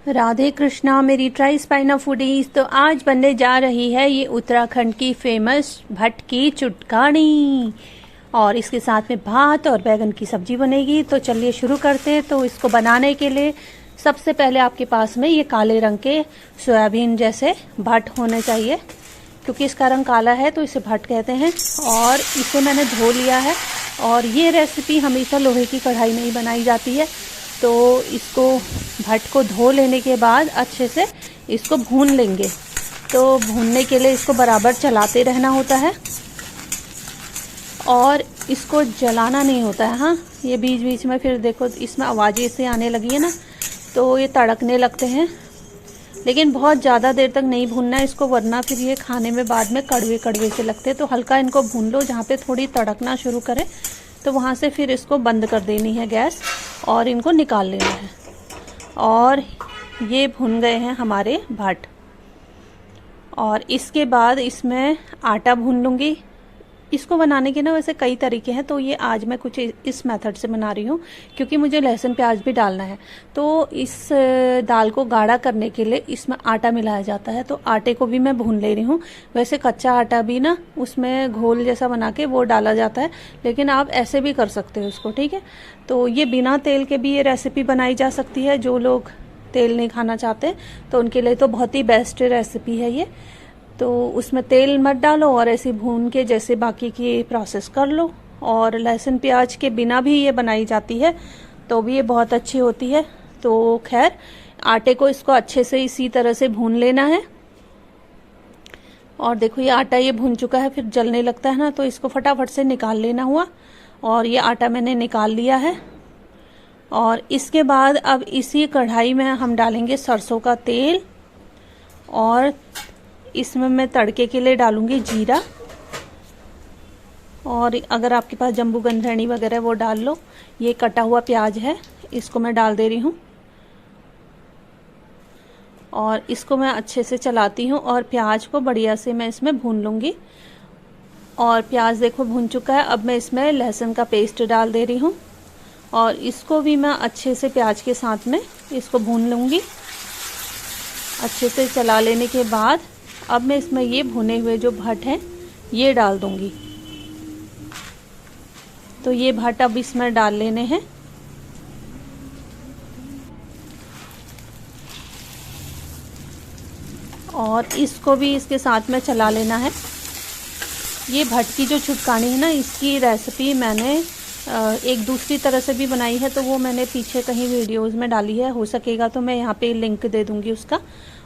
राधे कृष्णा मेरी try spina foodies. तो आज बनने जा रही है ये उत्तराखंड की फेमस भट्ट की चुटकानी और इसके साथ में भात और बैगन की सब्जी बनेगी। तो चलिए शुरू करते हैं। तो इसको बनाने के लिए सबसे पहले आपके पास में ये काले रंग के सोयाबीन जैसे भट्ट होने चाहिए, क्योंकि इसका रंग काला है तो इसे भट्ट कहते हैं। और इसे मैंने धो लिया है और ये रेसिपी हमेशा लोहे की कढ़ाई में ही बनाई जाती है। तो इसको भट्ट को धो लेने के बाद अच्छे से इसको भून लेंगे। तो भूनने के लिए इसको बराबर चलाते रहना होता है और इसको जलाना नहीं होता है। हाँ, ये बीच बीच में फिर देखो इसमें आवाज़ें से आने लगी है ना, तो ये तड़कने लगते हैं। लेकिन बहुत ज़्यादा देर तक नहीं भूनना है इसको, वरना फिर ये खाने में बाद में कड़वे कड़वे से लगते हैं। तो हल्का इनको भून लो, जहाँ पे थोड़ी तड़कना शुरू करे तो वहाँ से फिर इसको बंद कर देनी है गैस और इनको निकाल लेना है। और ये भुन गए हैं हमारे भट्ट। और इसके बाद इसमें आटा भून लूँगी। इसको बनाने के ना वैसे कई तरीके हैं, तो ये आज मैं कुछ इस मेथड से बना रही हूँ, क्योंकि मुझे लहसुन प्याज भी डालना है। तो इस दाल को गाढ़ा करने के लिए इसमें आटा मिलाया जाता है, तो आटे को भी मैं भून ले रही हूँ। वैसे कच्चा आटा भी ना उसमें घोल जैसा बना के वो डाला जाता है, लेकिन आप ऐसे भी कर सकते हो इसको, ठीक है। तो ये बिना तेल के भी ये रेसिपी बनाई जा सकती है। जो लोग तेल नहीं खाना चाहते तो उनके लिए तो बहुत ही बेस्ट रेसिपी है ये। तो उसमें तेल मत डालो और ऐसे भून के जैसे बाकी की प्रोसेस कर लो। और लहसुन प्याज के बिना भी ये बनाई जाती है तो भी ये बहुत अच्छी होती है। तो खैर, आटे को इसको अच्छे से इसी तरह से भून लेना है। और देखो ये आटा ये भून चुका है, फिर जलने लगता है ना, तो इसको फटाफट से निकाल लेना हुआ। और ये आटा मैंने निकाल लिया है। और इसके बाद अब इसी कढ़ाई में हम डालेंगे सरसों का तेल और इसमें मैं तड़के के लिए डालूंगी जीरा। और अगर आपके पास जम्बू गंधरनी वगैरह वो डाल लो। ये कटा हुआ प्याज है, इसको मैं डाल दे रही हूँ और इसको मैं अच्छे से चलाती हूँ और प्याज को बढ़िया से मैं इसमें भून लूँगी। और प्याज देखो भून चुका है। अब मैं इसमें लहसुन का पेस्ट डाल दे रही हूँ और इसको भी मैं अच्छे से प्याज के साथ में इसको भून लूँगी। अच्छे से चला लेने के बाद अब मैं इसमें ये भुने हुए जो भट्ट हैं ये डाल दूंगी। तो ये भट्ट अब इसमें डाल लेने हैं। और इसको भी इसके साथ में चला लेना है। ये भट्ट की जो चुटकानी है ना, इसकी रेसिपी मैंने एक दूसरी तरह से भी बनाई है, तो वो मैंने पीछे कहीं वीडियोस में डाली है। हो सकेगा तो मैं यहाँ पे लिंक दे दूंगी उसका।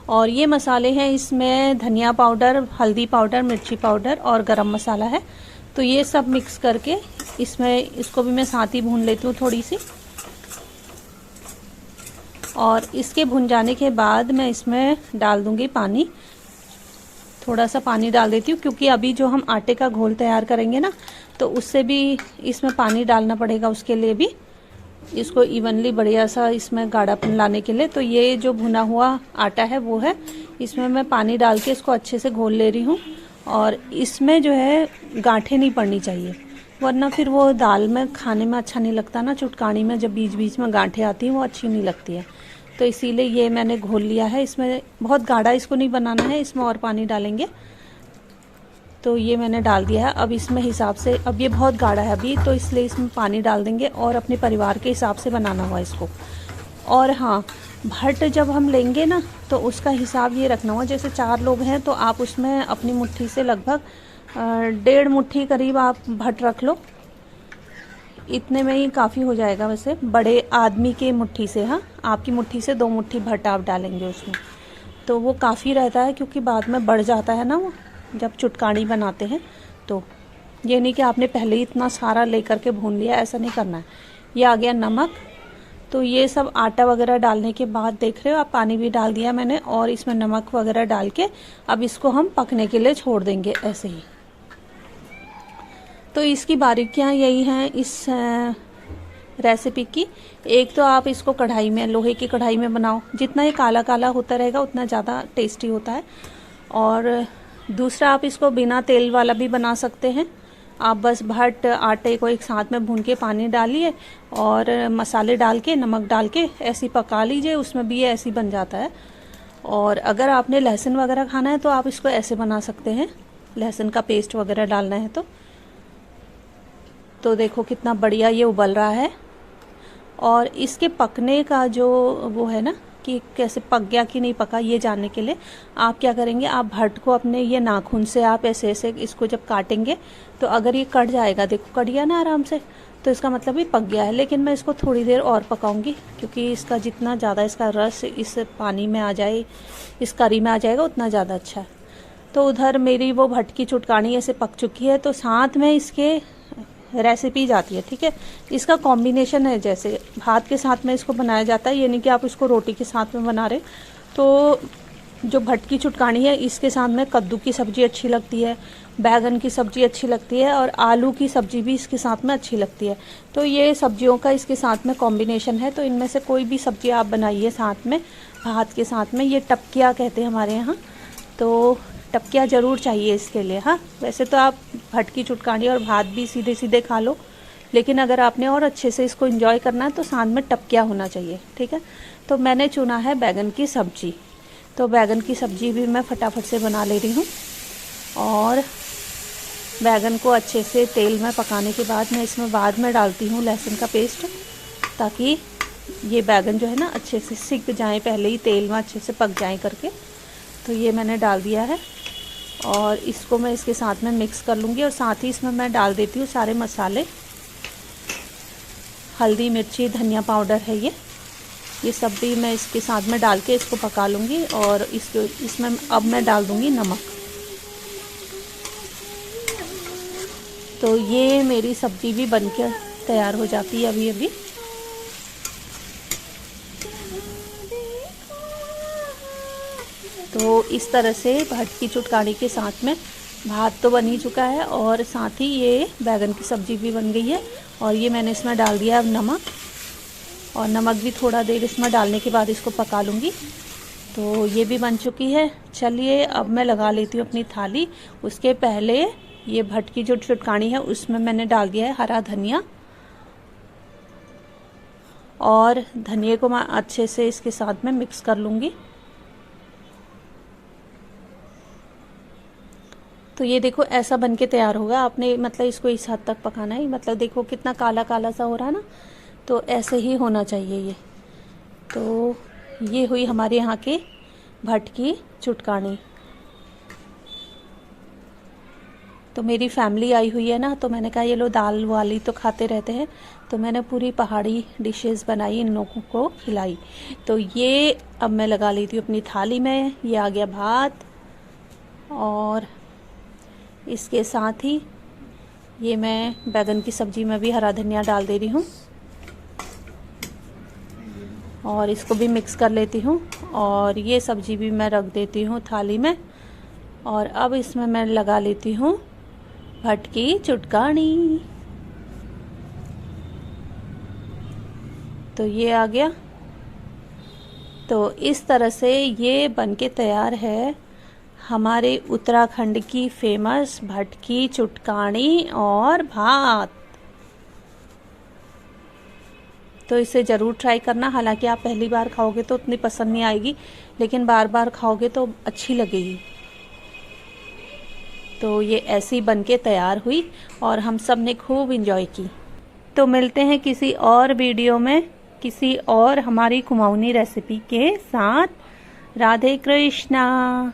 और ये मसाले हैं, इसमें धनिया पाउडर, हल्दी पाउडर, मिर्ची पाउडर और गरम मसाला है। तो ये सब मिक्स करके इसमें इसको भी मैं साथ ही भून लेती हूँ थोड़ी सी। और इसके भुन जाने के बाद मैं इसमें डाल दूँगी पानी। थोड़ा सा पानी डाल देती हूँ, क्योंकि अभी जो हम आटे का घोल तैयार करेंगे ना, तो उससे भी इसमें पानी डालना पड़ेगा। उसके लिए भी इसको इवनली बढ़िया सा इसमें गाढ़ापन लाने के लिए। तो ये जो भुना हुआ आटा है वो है, इसमें मैं पानी डाल के इसको अच्छे से घोल ले रही हूँ। और इसमें जो है गांठें नहीं पड़नी चाहिए, वरना फिर वो दाल में खाने में अच्छा नहीं लगता ना। चुटकानी में जब बीच बीच में गांठें आती हैं वो अच्छी नहीं लगती है। तो इसीलिए ये मैंने घोल लिया है। इसमें बहुत गाढ़ा इसको नहीं बनाना है, इसमें और पानी डालेंगे। तो ये मैंने डाल दिया है। अब इसमें हिसाब से, अब ये बहुत गाढ़ा है अभी, तो इसलिए इसमें पानी डाल देंगे और अपने परिवार के हिसाब से बनाना हुआ इसको। और हाँ, भट्ट जब हम लेंगे ना तो उसका हिसाब ये रखना हुआ, जैसे 4 लोग हैं तो आप उसमें अपनी मुट्ठी से लगभग 1.5 मुट्ठी करीब आप भट्ट रख लो। इतने में ही काफ़ी हो जाएगा वैसे, बड़े आदमी के मुट्ठी से। हाँ, आपकी मुट्ठी से 2 मुट्ठी भट्ट आप डालेंगे उसमें, तो वो काफ़ी रहता है, क्योंकि बाद में बढ़ जाता है ना वो जब चुटकानी बनाते हैं। तो ये नहीं कि आपने पहले ही इतना सारा लेकर के भून लिया, ऐसा नहीं करना है। ये आ गया नमक। तो ये सब आटा वगैरह डालने के बाद देख रहे हो आप, पानी भी डाल दिया मैंने और इसमें नमक वगैरह डाल के अब इसको हम पकने के लिए छोड़ देंगे ऐसे ही। तो इसकी बारीकियाँ यही हैं इस रेसिपी की। एक तो आप इसको कढ़ाई में, लोहे की कढ़ाई में बनाओ, जितना ये काला काला होता रहेगा उतना ज़्यादा टेस्टी होता है। और दूसरा, आप इसको बिना तेल वाला भी बना सकते हैं, आप बस भट आटे को एक साथ में भून के पानी डालिए और मसाले डाल के नमक डाल के ऐसी पका लीजिए, उसमें भी ये ऐसी बन जाता है। और अगर आपने लहसुन वगैरह खाना है तो आप इसको ऐसे बना सकते हैं, लहसुन का पेस्ट वगैरह डालना है तो देखो कितना बढ़िया ये उबल रहा है। और इसके पकने का जो वो है ना कि कैसे पक गया कि नहीं पका, ये जानने के लिए आप क्या करेंगे, आप भट को अपने ये नाखून से आप ऐसे ऐसे इसको जब काटेंगे तो अगर ये कट जाएगा, देखो कट गया ना आराम से, तो इसका मतलब ये पक गया है। लेकिन मैं इसको थोड़ी देर और पकाऊंगी क्योंकि इसका जितना ज़्यादा इसका रस इस पानी में आ जाए, इस करी में आ जाएगा, उतना ज़्यादा अच्छा है। तो उधर मेरी वो भट की चुटकानी ऐसे पक चुकी है, तो साथ में इसके रेसिपी जाती है। ठीक है, इसका कॉम्बिनेशन है, जैसे भात के साथ में इसको बनाया जाता है, ये नहीं कि आप इसको रोटी के साथ में बना रहे। तो जो भट की चुटकानी है इसके साथ में कद्दू की सब्ज़ी अच्छी लगती है, बैगन की सब्ज़ी अच्छी लगती है और आलू की सब्ज़ी भी इसके साथ में अच्छी लगती है। तो ये सब्जियों का इसके साथ में कॉम्बिनेशन है। तो इनमें से कोई भी सब्ज़ी आप बनाइए साथ में, भात के साथ में। ये टपकिया कहते हैं हमारे यहाँ, तो टपकिया ज़रूर चाहिए इसके लिए। हाँ, वैसे तो आप भट की चुटकानी और भात भी सीधे सीधे खा लो, लेकिन अगर आपने और अच्छे से इसको एंजॉय करना है तो साथ में टपकिया होना चाहिए। ठीक है, तो मैंने चुना है बैगन की सब्ज़ी, तो बैगन की सब्ज़ी भी मैं फटाफट से बना ले रही हूँ। और बैगन को अच्छे से तेल में पकाने के बाद मैं इसमें बाद में डालती हूँ लहसुन का पेस्ट, ताकि ये बैगन जो है ना अच्छे से सिक जाए, पहले ही तेल में अच्छे से पक जाए करके। तो ये मैंने डाल दिया है और इसको मैं इसके साथ में मिक्स कर लूँगी। और साथ ही इसमें मैं डाल देती हूँ सारे मसाले, हल्दी, मिर्ची, धनिया पाउडर है ये सब भी मैं इसके साथ में डाल के इसको पका लूँगी। और इसमें अब मैं डाल दूँगी नमक। तो ये मेरी सब्ज़ी भी बनकर तैयार हो जाती है अभी अभी। तो इस तरह से भट की चुटकानी के साथ में भात तो बन ही चुका है और साथ ही ये बैगन की सब्ज़ी भी बन गई है। और ये मैंने इसमें डाल दिया अब नमक, और नमक भी थोड़ा देर इसमें डालने के बाद इसको पका लूँगी। तो ये भी बन चुकी है। चलिए अब मैं लगा लेती हूँ अपनी थाली। उसके पहले ये भट की जो चुटकानी है उसमें मैंने डाल दिया है हरा धनिया, और धनिया को मैं अच्छे से इसके साथ में मिक्स कर लूँगी। तो ये देखो ऐसा बनके तैयार होगा। आपने मतलब इसको इस हद तक पकाना है, मतलब देखो कितना काला काला सा हो रहा है ना, तो ऐसे ही होना चाहिए ये। तो ये हुई हमारे यहाँ के भट की चुटकानी। तो मेरी फैमिली आई हुई है ना, तो मैंने कहा ये लो दाल वाली तो खाते रहते हैं, तो मैंने पूरी पहाड़ी डिशेस बनाई, इन लोगों को खिलाई। तो ये अब मैं लगा लेती हूँ अपनी थाली में। ये आ गया भात, और इसके साथ ही ये मैं बैगन की सब्ज़ी में भी हरा धनिया डाल दे रही हूँ और इसको भी मिक्स कर लेती हूँ। और ये सब्ज़ी भी मैं रख देती हूँ थाली में। और अब इसमें मैं लगा लेती हूँ भट की चुटकानी। तो ये आ गया। तो इस तरह से ये बनके तैयार है हमारे उत्तराखंड की फेमस भट की चुटकानी और भात। तो इसे ज़रूर ट्राई करना। हालांकि आप पहली बार खाओगे तो उतनी पसंद नहीं आएगी, लेकिन बार बार खाओगे तो अच्छी लगेगी। तो ये ऐसी बनके तैयार हुई और हम सब ने खूब इंजॉय की। तो मिलते हैं किसी और वीडियो में, किसी और हमारी कुमाऊनी रेसिपी के साथ। राधे कृष्णा।